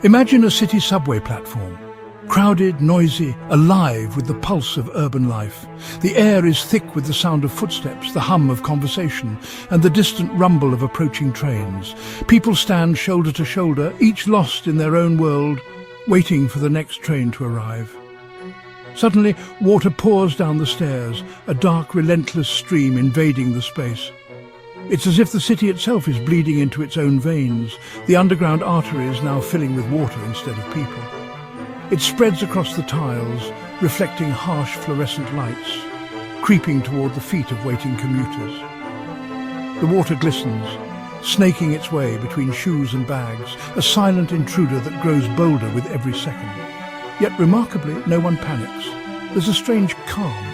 Imagine a city subway platform. Crowded, noisy, alive with the pulse of urban life. The air is thick with the sound of footsteps, the hum of conversation, and the distant rumble of approaching trains. People stand shoulder to shoulder, each lost in their own world, waiting for the next train to arrive. Suddenly, water pours down the stairs, a dark, relentless stream invading the space. It's as if the city itself is bleeding into its own veins, the underground arteries now filling with water instead of people. It spreads across the tiles, reflecting harsh fluorescent lights, creeping toward the feet of waiting commuters. The water glistens, snaking its way between shoes and bags, a silent intruder that grows bolder with every second. Yet remarkably, no one panics. There's a strange calm,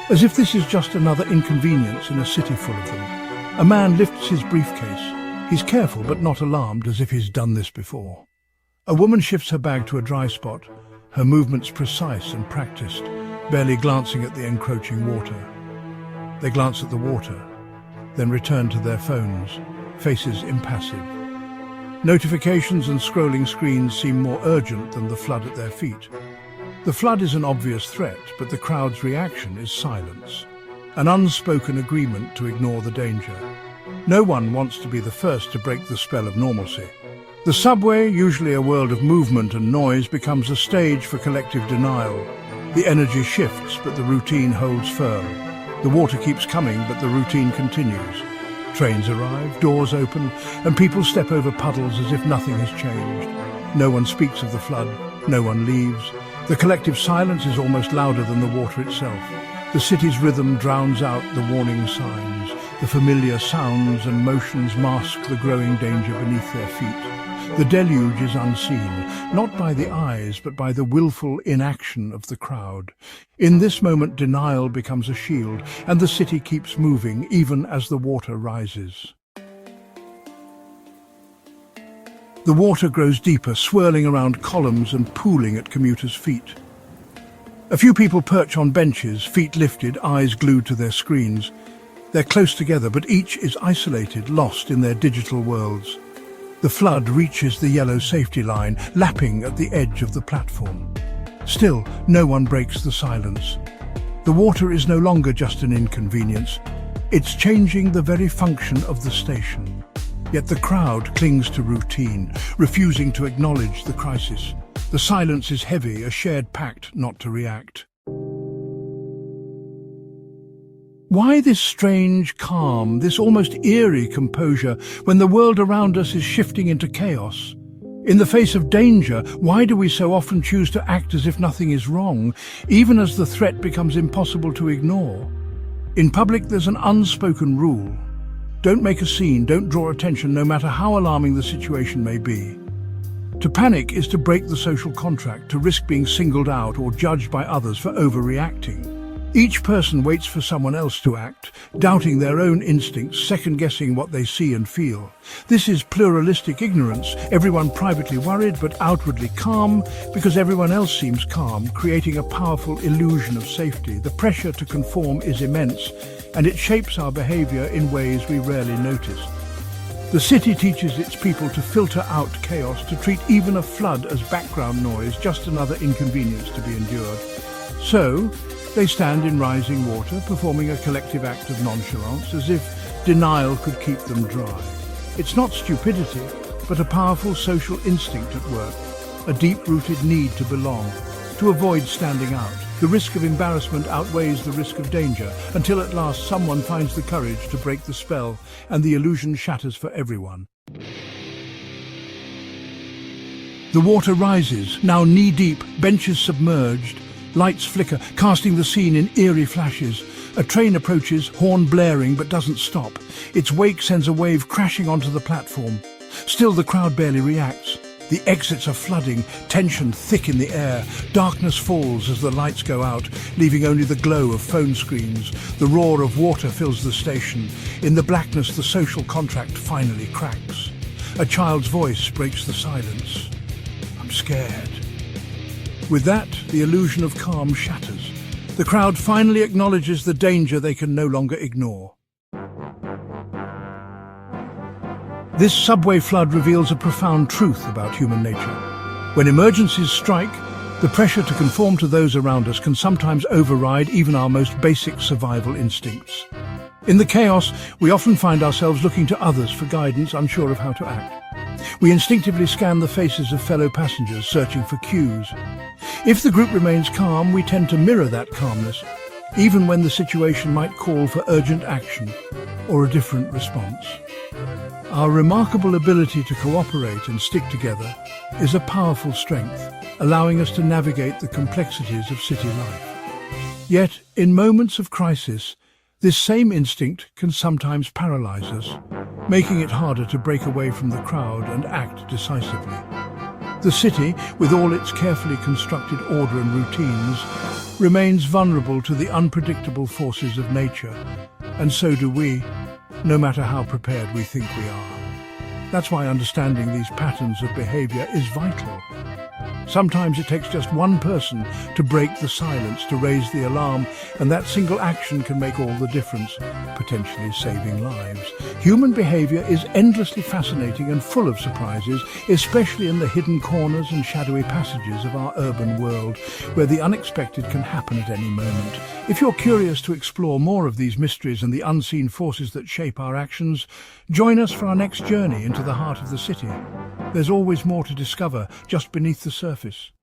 as if this is just another inconvenience in a city full of them. A man lifts his briefcase. He's careful but not alarmed, as if he's done this before. A woman shifts her bag to a dry spot, her movements precise and practiced, barely glancing at the encroaching water. They glance at the water, then return to their phones, faces impassive. Notifications and scrolling screens seem more urgent than the flood at their feet. The flood is an obvious threat, but the crowd's reaction is silence. An unspoken agreement to ignore the danger. No one wants to be the first to break the spell of normalcy. The subway, usually a world of movement and noise, becomes a stage for collective denial. The energy shifts, but the routine holds firm. The water keeps coming, but the routine continues. Trains arrive, doors open, and people step over puddles as if nothing has changed. No one speaks of the flood, no one leaves. The collective silence is almost louder than the water itself. The city's rhythm drowns out the warning signs. The familiar sounds and motions mask the growing danger beneath their feet. The deluge is unseen, not by the eyes, but by the willful inaction of the crowd. In this moment, denial becomes a shield, and the city keeps moving, even as the water rises. The water grows deeper, swirling around columns and pooling at commuters' feet. A few people perch on benches, feet lifted, eyes glued to their screens. They're close together, but each is isolated, lost in their digital worlds. The flood reaches the yellow safety line, lapping at the edge of the platform. Still, no one breaks the silence. The water is no longer just an inconvenience. It's changing the very function of the station. Yet the crowd clings to routine, refusing to acknowledge the crisis. The silence is heavy, a shared pact not to react. Why this strange calm, this almost eerie composure, when the world around us is shifting into chaos? In the face of danger, why do we so often choose to act as if nothing is wrong, even as the threat becomes impossible to ignore? In public, there's an unspoken rule. Don't make a scene, don't draw attention, no matter how alarming the situation may be. To panic is to break the social contract, to risk being singled out or judged by others for overreacting. Each person waits for someone else to act, doubting their own instincts, second-guessing what they see and feel. This is pluralistic ignorance, everyone privately worried but outwardly calm because everyone else seems calm, creating a powerful illusion of safety. The pressure to conform is immense, and it shapes our behavior in ways we rarely notice. The city teaches its people to filter out chaos, to treat even a flood as background noise, just another inconvenience to be endured. So, they stand in rising water, performing a collective act of nonchalance, as if denial could keep them dry. It's not stupidity, but a powerful social instinct at work, a deep-rooted need to belong, to avoid standing out. The risk of embarrassment outweighs the risk of danger, until at last someone finds the courage to break the spell, and the illusion shatters for everyone. The water rises, now knee-deep, benches submerged. Lights flicker, casting the scene in eerie flashes. A train approaches, horn blaring but doesn't stop. Its wake sends a wave crashing onto the platform. Still, the crowd barely reacts. The exits are flooding, tension thick in the air. Darkness falls as the lights go out, leaving only the glow of phone screens. The roar of water fills the station. In the blackness, the social contract finally cracks. A child's voice breaks the silence. "I'm scared." With that, the illusion of calm shatters. The crowd finally acknowledges the danger they can no longer ignore. This subway flood reveals a profound truth about human nature. When emergencies strike, the pressure to conform to those around us can sometimes override even our most basic survival instincts. In the chaos, we often find ourselves looking to others for guidance, unsure of how to act. We instinctively scan the faces of fellow passengers, searching for cues. If the group remains calm, we tend to mirror that calmness, even when the situation might call for urgent action or a different response. Our remarkable ability to cooperate and stick together is a powerful strength, allowing us to navigate the complexities of city life. Yet, in moments of crisis, this same instinct can sometimes paralyze us, making it harder to break away from the crowd and act decisively. The city, with all its carefully constructed order and routines, remains vulnerable to the unpredictable forces of nature, and so do we, no matter how prepared we think we are. That's why understanding these patterns of behavior is vital. Sometimes it takes just one person to break the silence, to raise the alarm, and that single action can make all the difference, potentially saving lives. Human behavior is endlessly fascinating and full of surprises, especially in the hidden corners and shadowy passages of our urban world, where the unexpected can happen at any moment. If you're curious to explore more of these mysteries and the unseen forces that shape our actions, join us for our next journey into the heart of the city. There's always more to discover just beneath the surface.